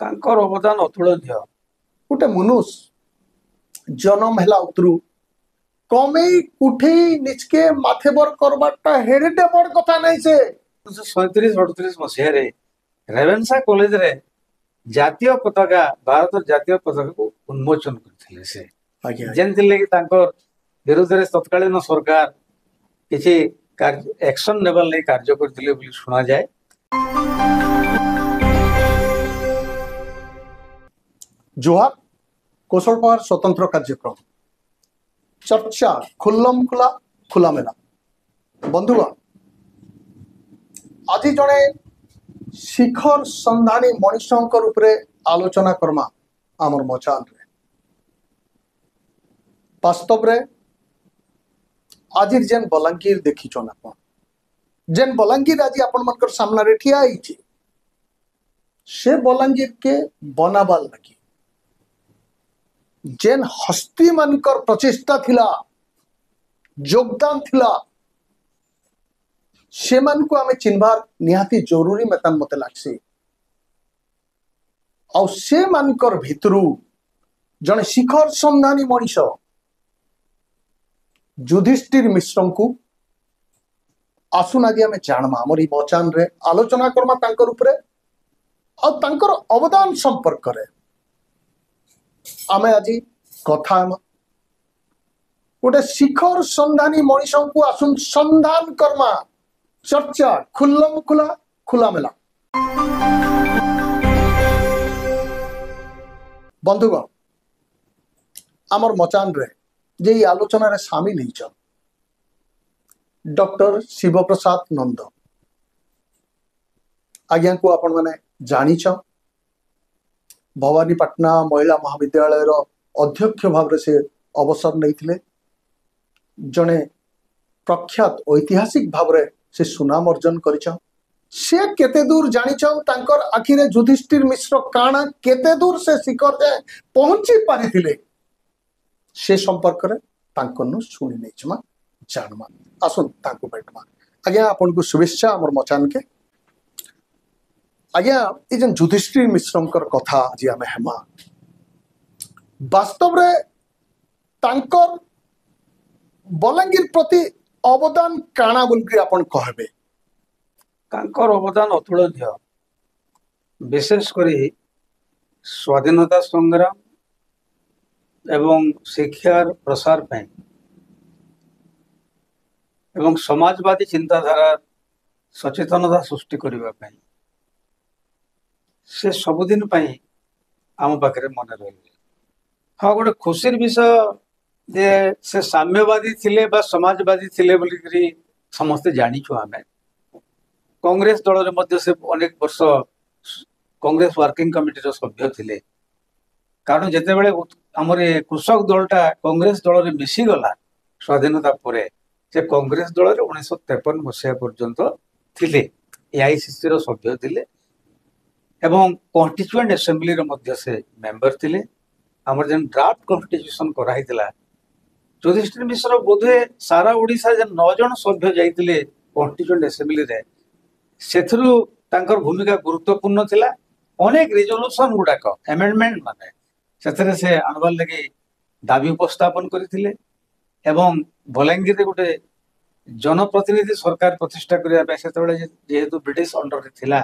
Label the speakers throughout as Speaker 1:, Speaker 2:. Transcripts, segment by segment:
Speaker 1: ତାଙ୍କର ଅବଦାନ ଅତୁଳନୀୟ।
Speaker 2: गोटे मनुष्य जन्म हेला उतरू कमेई कुठेई निचके माथेबर करबाटा हेरिटे बड़ कथा नहीं से
Speaker 1: 1937-38 मसीह रेवेन्सा कॉलेज रे जातीय पताका भारत जातीय पताका को उन्मोचन करथिले से जेनथि कि तांकर विरोध रे तत्कालीन सरकार किछि एक्शन नेबल नै कार्य करथिले बोली सुना जाए।
Speaker 2: जोहार कौशल पहाड़ स्वतंत्र कार्यक्रम चर्चा खुल्लम खुला खुला मेला बंधुगण आज जड़े शिखर संधानी मनीषंकर उपरे आलोचना करमा आमर मचान रे वास्तव रे आज जेन बलांगीर देखिछन आपण जेन बलांगीर आज आपण मनकर सामना रे ठिया आइछि से बलांगीर के बनाबाल लगी जेन हस्ती मानकर प्रचेष्टा थिला योगदान थिला से मान को आमे चिन्हबार निहाती जरूरी मेतान मते लागसी। और से मानकर भितरू जने शिखर संधानी मनीष युधिष्ठिर मिश्र को आसुन आगे आमे जानमा हमर ई बचान रे आलोचना करमा तांकर उपरे और तांकर अवदान संपर्क रे आमे आज कथा गोटे शिखर संधानी मनीष को आसुन संधान करमा चर्चा खुल्लम खुला खुला मेला बंधुगण आमर मचान रे जे आलोचना रे शामिल होइछ डॉक्टर शिव प्रसाद नंद आज्ञा को आपण माने जानिछ भवानीपाटना महिला महाविद्यालय अध्यक्ष भाव से अवसर नहीं जड़े प्रख्यात ऐतिहासिक भाव से सुनाम अर्जन कर केते दूर जानिछन आखिरे युधिष्ठिर मिश्र काना केते दूर से शिखर जाए पहुंची पारिथिले से संपर्क रे तांकनु सुनी नैछमा जानमा आसुन तांको बैठमा आज्ञा आपन को शुभेच्छा हमर मचान के आज्ञा ये जन युधिष्ठिर मिश्रंकर कथा आज आमे हेमा वास्तव रे तांकर बलांगीर प्रति अवदान काना बोलकि आपण कहबे
Speaker 1: तांकर अवदान अतुलनीय विशेष करी स्वाधीनता संग्राम एवं शिक्षार प्रसार ପାଇଁ एवं समाजवादी चिंताधारा सचेतनता सृष्टि करबा ପାଇଁ से सबुदिन आम पाखे मन रही। हाँ गोटे खुशी विषय जे से साम्यवादी थिले बा समाजवादी थिले बोलिकरी समस्ते जानिछु आमे कांग्रेस दल रे मध्य से अनेक वर्ष कांग्रेस वर्किंग कमिटी रो सभ्य थिले कारण जेते बेले हमर कृषक दलटा कांग्रेस दल रे मिसी गला स्वाधीनता परे से कांग्रेस दल रे 1953 मसिया पर्यंत थिले एआईसीसी रो सभ्य थिले एवं कॉन्स्टिट्यूएंट असेंबली रो मध्य से मेंबर थिले हमर जन ड्राफ्ट कॉन्स्टिट्यूशन कराइतिला युधिष्ठिर मिश्र बोधे सारा ओडिसा जन 9 जन सभ्य जाइतिले कॉन्स्टिट्यूएंट असेंबली रे सेथरु तांकर भूमिका गुरुत्वपूर्ण थिला अनेक रिजोल्यूशन गुडाक अमेंडमेंट माने सेथरे से आनबार लगी दाबी उपस्थापन करथिले एवं बलांगीर रे गोटे जनप्रतिनिधि सरकार प्रतिष्ठा करिया पे सेतबेले जेहेतु ब्रिटिश अंडर रे थिला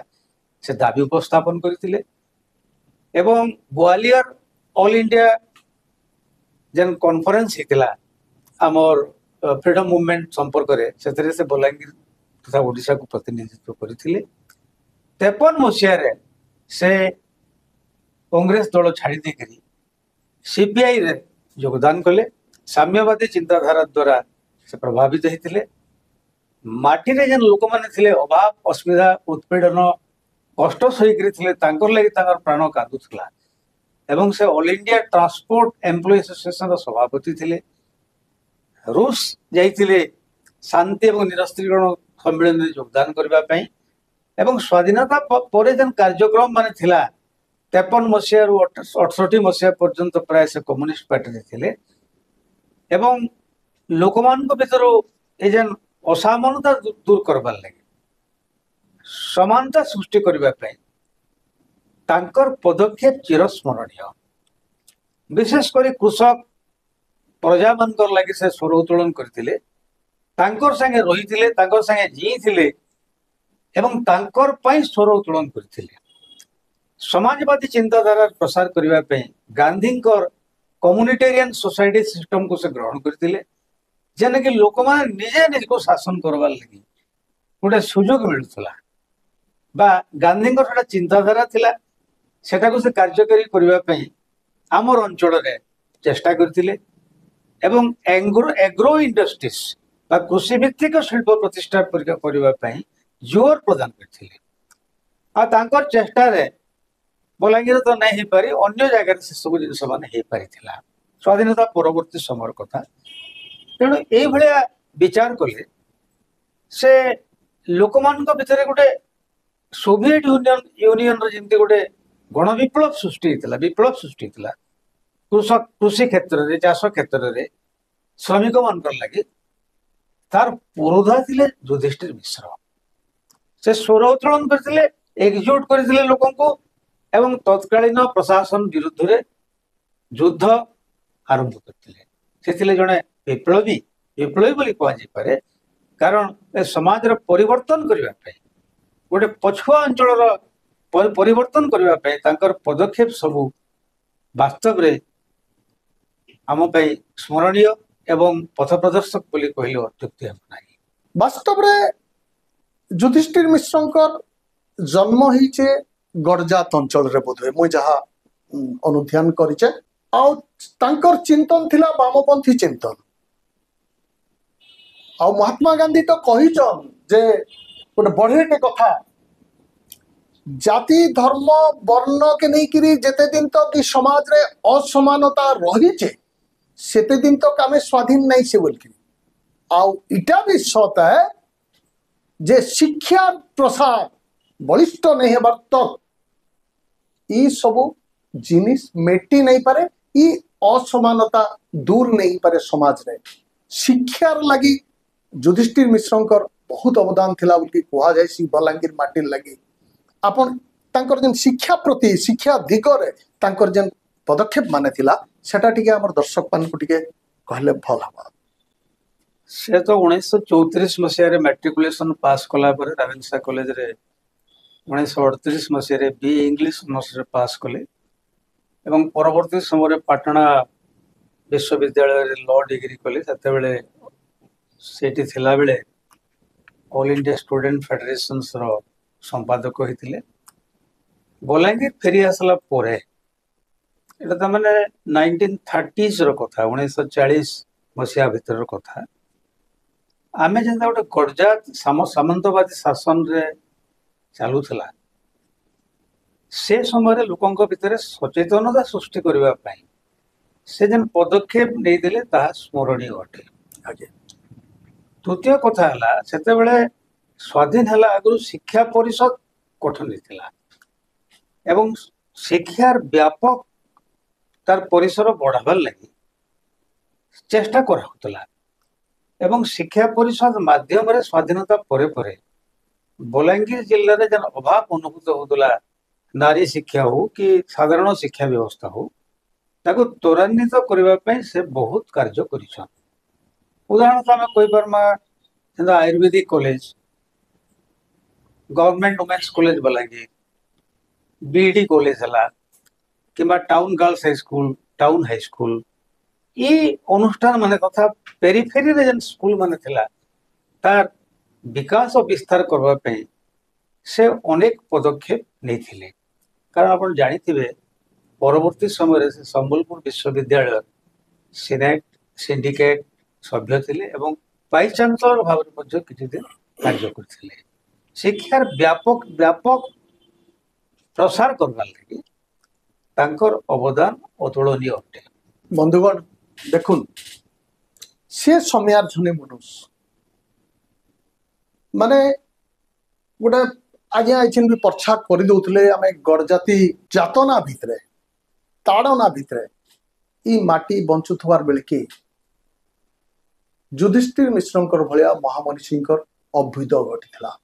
Speaker 1: से दाबी उपस्थापन करथिले एवं ग्वालियर ऑल इंडिया जन कॉन्फ्रेंस हितला हमर फ्रीडम मूवमेंट संपर्क रे सेतरे से बलांगीर तथा ओडिसा को प्रतिनिधित्व करथिले 53 मसिया रे से कांग्रेस दल छाड़ी दे करी सीपीआई रे योगदान कले साम्यवादी चिंताधारा द्वारा से प्रभावित होते माटी रे जन लोक माने थिले अभाव असुविधा उत्पीड़न कष्ट सहीकरी थिले तांकर लागि तांकर प्राण कादुथला एवं से all India transport employ association रो सभापति थिले रूस जाइथिले शांति एवं निरस्त्रीकरण सम्मेलन में योगदान करबा पई एवं स्वाधीनता परे जन कार्यक्रम माने थिला 53 मसिया रु 68 मसिया पर्यंत प्राय से कम्युनिस्ट पार्टी रे थिले एवं लोकमान को भीतर ए जन असामानता दूर करबार लगे समानता सृष्टि करबा पई तांकर पदक्षेप चिरस्मरणीय विशेषकर कृषक प्रजा मानकर लगी से स्वर उत्तोलन करथिले तांकर संगे रहिथिले तांकर संगे जीथिले एवं तांकर पई स्वर उत्तोलन करथिले समाजवादी चिंताधारा प्रसार करबा पई गांधींकर कम्युनिटेरियन सोसाइटी सिस्टम को से ग्रहण करथिले जेने कि लोक माने निजे निज को शासन करबार लगी गोटे सुजोग मिलुथला बा गांधींकर सेटा चिंताधारा थिला सेटा को से कार्यकारी करबा पई आमर अंचल रे चेष्टा करथिले एवं एग्रो इंडस्ट्रीज बा कृषि भित्तिक शिल्प प्रतिष्ठा करबा पई जोर प्रदान करथिले आ तांकर चेष्टा रे बलांगीर तो नहीं पारी अन्य जगह से सब जिन माने हे पारिथिला स्वाधीनता परवर्ती समय कथा तेणु ए भलिया विचार कले से लोक मान भितर गोटे सोविएट यूनियन रो जेंति गोटे गण विप्लव सृष्टि होता विप्लव सृष्टि होता कृषक कृषि क्षेत्र रे चाष क्षेत्र रे श्रमिक मान लगे तार पुरोधा थिले युधिष्ठिर मिश्र से स्वर उत्तोलन करथिले एकजुट करथिले लोकन को एवं तत्कालीन प्रशासन विरुद्ध रे युद्ध आरंभ करथिले सेथिले जणे विप्लवी विप्लवी बोली कहा जाय पारे कारण ए समाज रो परिवर्तन करबा पई गोटे पछुआ अंचल रो परिवर्तन करबा पई तांकर पदक्षेप सब वास्तव रे आम पई स्मरणीय एवं पथ प्रदर्शक बोली कहले अत्युक्ति हम नाही
Speaker 2: वास्तव रे युधिष्ठिर मिश्रंकर जन्म होइचे गड़जात अंचल रे बोधे मु जहा अनुध्यान करिचे आ तांकर चिंतन थिला वामपंथी चिंतन आ महात्मा गांधी तो कहिचन जे गोटे बढ़ेटे कथा जाति धर्म वर्ण के नहीं करी जेते दिन तो कि समाज रे असमानता रहिचे सेते दिन तो आमे स्वाधीन नहीं से बोल आ इटा भी सत है जे शिक्षा प्रसार बलिष्ठ नहीं हेबार तक ई सब जिनिस मेटी नहीं पारे ई असमानता दूर नहीं पारे समाज रे शिक्षार लगी युधिष्ठिर मिश्रंकर बहुत अवदान थिला बोली कहा जाय सी बलांगीर माटी लगी आपन तांकर जन शिक्षा प्रति शिक्षा दिगरे तांकर जन पदक्षेप माने थिला सेटा टिके हमर दर्शक मान को टिके कहले भल हबा
Speaker 1: से तो 1934 मसीह रे मैट्रिकुलेशन पास कला पर रावेनसा कॉलेज रे 1938 मसीह रे बी इंग्लिश ऑनर्स रे पास कले एवं परवर्ती समय रे पाटना विश्वविद्यालय रे लॉ डिग्री कले सेते बेले सेठी थिला बेले ऑल इंडिया स्टूडेंट फेडरेशन रो संपादक होइतिले बलांगीर फेरी आसला पोरे एटा त माने 1930s रो कथा 1940 मसीहा भितर रो कथा आमे जेंता गोटे गड़जात सामंतवादी शासन रे चालू थला से समय लोकंक भितर सचेतनता सृष्टि करबा पई से जन पदक्षेप नहीं दिले ताहा स्मरणीय अटे आगे द्वितीय कथा हला सेते बेले स्वाधीन हला आगु शिक्षा परिषद गठन होइतिला एवं शिक्षार व्यापक तार परिसर बढ़ाबार लगी चेष्टा करा होतला एवं शिक्षा परिषद माध्यम रे स्वाधीनता परे परे बलांगीर जिल्ला रे जन अभाव अनुभूत होतला नारी शिक्षा हो कि साधारण शिक्षा व्यवस्था हो ताको त्वरान्वित करबा पई से बहुत कार्य करिछन उदाहरण तो आमे कोइ परमा जेंदा ayurvedic college government women's college Balangir BD college हला किंबा town girls high school town high school ये अनुष्ठान माने तथा पेरिफेरी रे जन स्कूल माने थिला तार विकास और विस्तार करबा पई से अनेक पदक्षेप नहीं थिले कारण आपण जानिथिबे परवर्ती समय रे संबलपुर विश्वविद्यालय सिनेट सिंडिकेट सभ्य थिले एवं वाइस चांसलर भाव रे मध्ये किछि दिन कार्य करथिले शिक्षार व्यापक व्यापक प्रसार करबा लागि तांकर अवदान अतुलनीय अटे
Speaker 2: बंधुगण देखुन से समयार जने मनुष्य माने गोटे आज आइछन भी पर्छा कर दउतले आमे गड़जाती जातना भितरे ताड़ना भितरे ई माटी बंचुथवार बेले के युधिष्ठिर मिश्रंकर भलिया महामनीषींकर अभ्युदय घटिथिला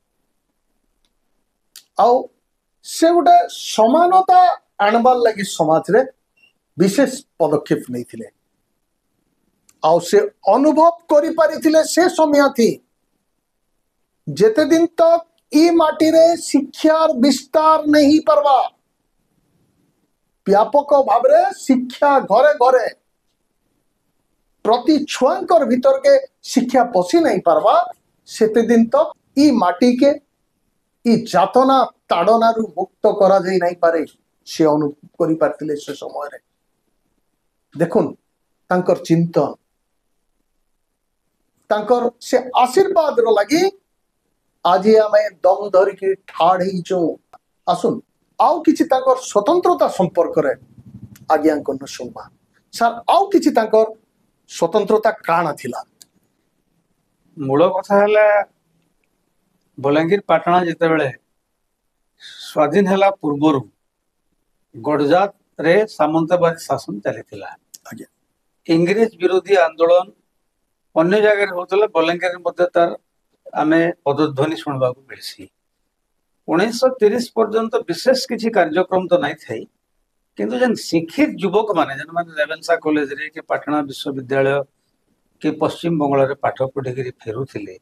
Speaker 2: आउ से गोटे समानता आणबार लगी समाज रे विशेष पदक्षेप नहीं थिले आउ से अनुभव करि पारिथिले से समय थी जेते दिन तक ई माटी रे शिक्षार विस्तार नहीं परवा व्यापक भाव रे शिक्षा घरे घरे प्रति छुआंकर भीतर के शिक्षा पसी नहीं पारवा सेते दिन तक ई माटी के ई जातना ताड़ना रु मुक्त करा जाई नहीं पारे से अनुभव करि पारथिले से समय रे देखुन तांकर चिंतन तांकर से आशीर्वाद रो लगी आज आमे दम धरिकी ठाड़ हेइचो आसुन आउ किछि तांकर स्वतंत्रता संपर्क रे आज्ञांकन सुनबा सर आउ किछि तांकर स्वतंत्रता काना थिला
Speaker 1: मूल कथा है बलांगीर पाटना जिते बेले स्वाधीन है पूर्वर गडजात रे सामंतवादी शासन चली इंग्रेज विरोधी आंदोलन अन्य जगह होता बलांगीर मध्य तार आमे पदध्वनि शुणवा मिलसी 1930 पर्यंत विशेष किसी कार्यक्रम तो नहीं थी किंतु जन शिक्षित युवक माने जन माने रेवेन्सा कॉलेज रे कि पाटना विश्वविद्यालय कि पश्चिम बंगाल रे पाठ पढ़ी फेरुथिले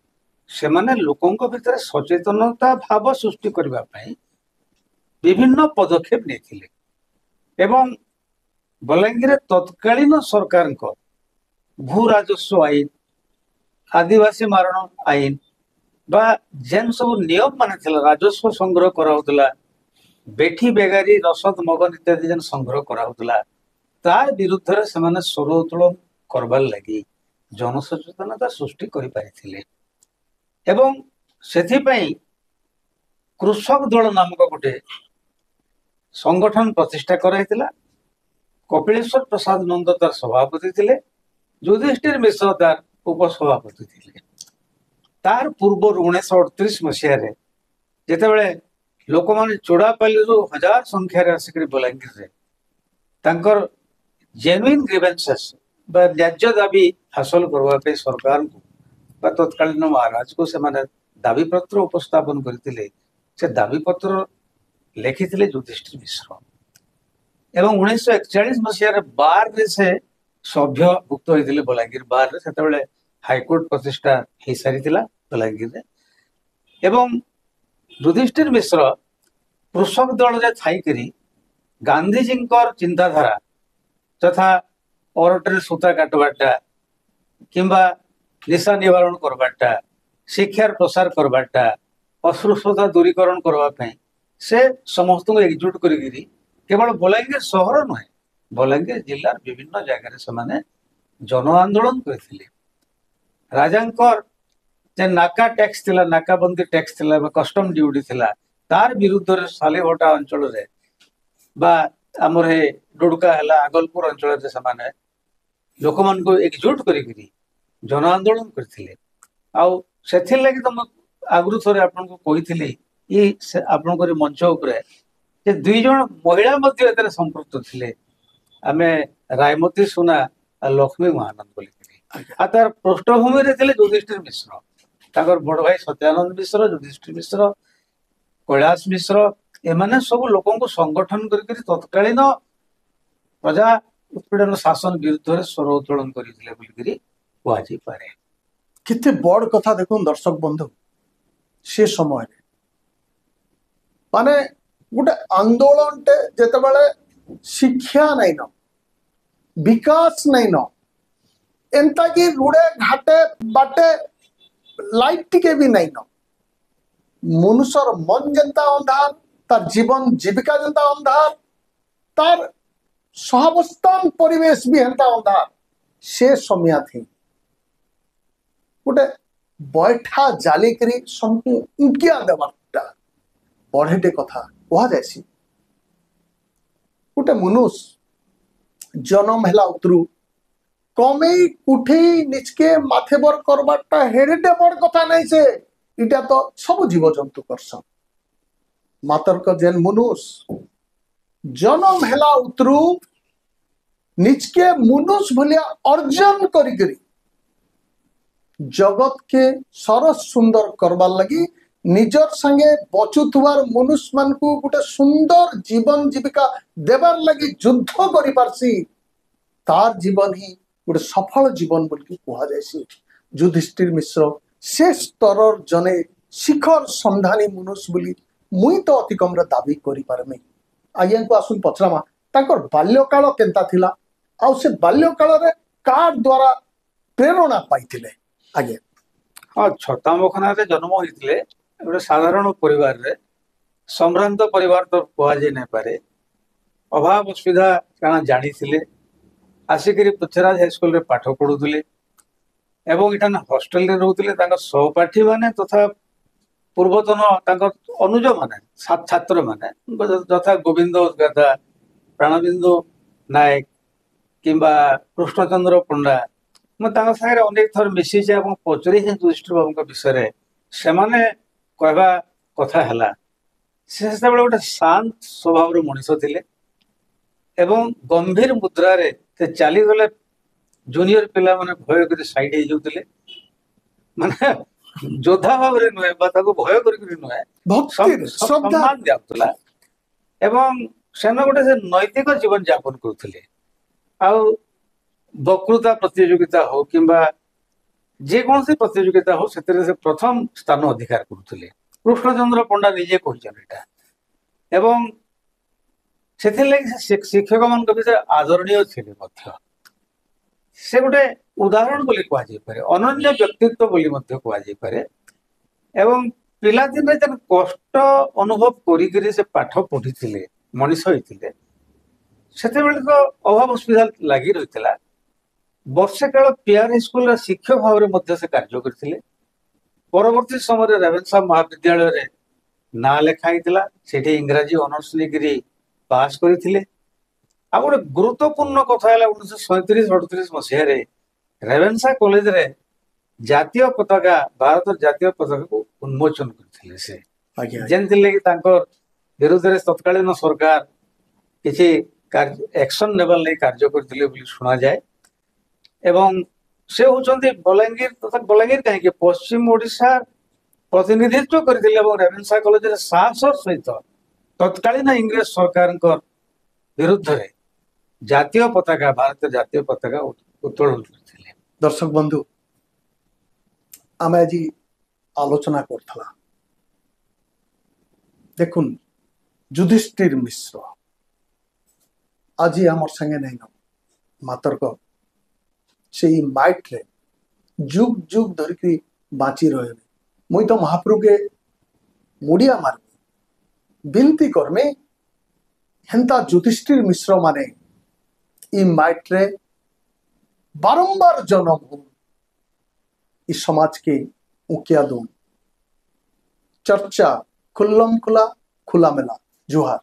Speaker 1: से माने लोकों भितर सचेतनता भाव सृष्टि करबा पई विभिन्न पदक्षेप नेथिले एवं बलांगीर तत्कालीन सरकार को भू राजस्व आईन आदिवासी मारण आईन बा जेन सब नियम माने थिला राजस्व संग्रह कराउतला बेठी बेगारी रसद मगन इत्यादि जेन संग्रह कराउतला तार विरुद्ध रे सेमाने स्वर उत्तोलन करबार लगी जनसचेतनता सृष्टि करि पारिथिले एवं सेथि पई कृषक दल नामक गोटे संगठन प्रतिष्ठा कराइतिला कपिलेश्वर प्रसाद नंद तार सभापति थिले युधिष्ठिर मिश्र तार उपसभापति थिले तार पूर्व 1938 मसीह जिते लोक मैंने चोड़ापाली हजार संख्यार आसिक बलांगीर तांकर जेन्युइन ग्रीवेंसेस न्याज्य दाबी हासिल करने सरकार को तत्कालीन महाराज को से दाबी पत्र उपस्थापन करते से दाबी पत्र लिखिले युधिष्ठिर मिश्र एवं 1941 मसीह बार से सभ्य भुक्त होते बलांगीर बार से हाईकोर्ट प्रतिष्ठा हो सारी बलांगीर एवं युधिष्ठिर मिश्र कृषक दल रे थाइकरी गांधीजी चिंताधारा तथा औरटरे सूता काटबाटा किंबा निशा निवारण करबाटा शिक्षार प्रसार करबाटा अस्पृश्यता दूरीकरण करने से समस्त को एकजुट करी केवल बलांगीर सहर नुहे बलांगीर जिलार विभिन्न जगह से जन आंदोलन करथिले राजांकर जे नाका टैक्स थिला नाकाबंदी टैक्स थिला कस्टम ड्यूटी थिला तार विरुद्ध रे सालेभटा अंचल रे बा हमर हे डुडका हला आगलपुर अंचल रे समान लोक मन को एकजुट करी जन आंदोलन करथिले आउ सेथिर लागि त आगरु थरे आपन को कहिथिले ई आपन को मंच ऊपर जे दुई जन महिला मध्ये एतरे संपृक्त थिले आमे रायमती सुना लक्ष्मी महानंद बोली आ तार पृष्ठभूमि रे थिले युधिष्ठिर मिश्र ताकर बड़ भाई सत्यानंद मिश्र युधिष्ठिर मिश्र कैलाश मिश्र एमाने सब लोकों को संगठन करके तत्कालीन प्रजा उत्पीड़न शासन विरुद्ध रे स्वर उत्तोलन करथिले बोली कहि पारे
Speaker 2: केते बड़ कथा देखो दर्शक बंधु से समय माने गोटे आंदोलन टे जेते बेले शिक्षा नहीं न विकास नहीं न एंता की रुड़े घाटे बाटे लाइट टिके भी नहीं न मनुष्यर मन जनता अंधार तार जीवन जीविका जनता अंधार तार सहावस्थान परिवेश भी हंता अंधार से समय थी गोटे बैठा जाली करी सबको उकिया देवाटा बढ़ेटे कथा कह जाए गोटे मनुष्य जन्म है उतरू कमे कुठे निचके माथेबर करवाटा हेडेटे बड़ कथा नहीं से इटा तो सब जीव जंतु करसन मातर का जेन मनुष्य जन्म है उतरू निचके मनुष्य भलिया अर्जन करी जगत के सरस सुंदर करवार लगी निजर संगे बचुथुवार मनुष्य मान को गोटे सुंदर जीवन जीविका देवार लगी युद्ध करि पारसी तार जीवन ही गोटे सफल जीवन बोल के कहा जायसी। युधिष्ठिर मिश्र से स्तर जने शिखर संधानी मनुष्य बोली मुई तो अति कम दाबी करि पारमे। आज्ञा को आसुन पचरामा तांकर बाल्यकाल केंता थिला आउ से बाल्यकाल रे कार द्वारा प्रेरणा पाइथिले। आज्ञा
Speaker 1: हाँ छतामुखना जन्म होते गोटे साधारण परिवार रे संभ्रांत परिवार तो कहुई नहीं पारे अभाव असुविधा क्या जानी आसिक पृथ्वीराज हाईस्कल रे पाठ पढ़ुले एवं इठान हॉस्टेल रे रोते सहपाठी माने तथा पूर्वतन अनुज माने छात्र माने यथा गोविंद गाधा प्राणबिंदु नायक किंबा कृष्णचंद्र पंडा मुझे सागर अनेक थर मिसी पचरी युधिष्ठिर बाबू विषय से कहवा कथा है से गोटे शांत स्वभाव मनीष थिले एवं गंभीर मुद्रा रे से चलीगले जूनियर पिला माने भय कर साइड हो जाते माने योद्धा भाव में नुहे भय कर नुहे सम्मान दिया एवं से गोटे से नैतिक जीवन यापन करते वक्तृता प्रतियोगिता हो किंबा जेकोसी प्रतियोगिता हो से प्रथम स्थान अधिकार करुले। कृष्णचंद्र पंडा निजे कहता एवं से शिक्षक मान विषय आदरणीय थे से गोटे उदाहरण बोली कहुपे अनन्य व्यक्तित्व बोली कहुपे एवं पिलादिन जेन कष्ट अनुभव करी से पाठ पढ़ी थे मनीष होते से तो अभाव असुविधा लगी रही वर्षे काल पीआर हाईस्कल शिक्षक भाव में से कार्य करते परवर्ती समय रेवेन्सा महाविद्यालय रे ना लिखाई से इंग्राजी ऑनर्स लेकर पास करते आ गोटे गुरुत्वपूर्ण कथा है 1937-38 मसीह रेवेन्सा कॉलेज रे जातीय पताका भारत जातीय पताका को उन्मोचन करते से जेनथि विरुद्ध में तत्कालीन सरकार किसी एक्शन नेबाल नहीं कार्य करते शुणा जाए एवं से होचंती बलांगीर तथा बलांगीर कहीं पश्चिम ओडिशा प्रतिनिधित्व करते रेवेन्सा कॉलेज रे साहसर सहित तत्कालीन इंग्रेज सरकार विरुद्ध रे जातीय पताका भारतीय जातीय पताका उत्तोलन करते।
Speaker 2: दर्शक बंधु आम आज आलोचना करथला देखुन युधिष्ठिर मिश्र आज आम संगे नहीं मातर से माइट रे जुग जुग धरिकी बाँची रहे मुई तो महाप्रभु के मुड़िया मारमी बिनती करमे हेन्ता युधिष्ठिर मिश्र माने इ माइट रे बारंबार जन्म हो इस समाज के उकिया दून चर्चा खुल्लम खुला खुला मिला जुहार।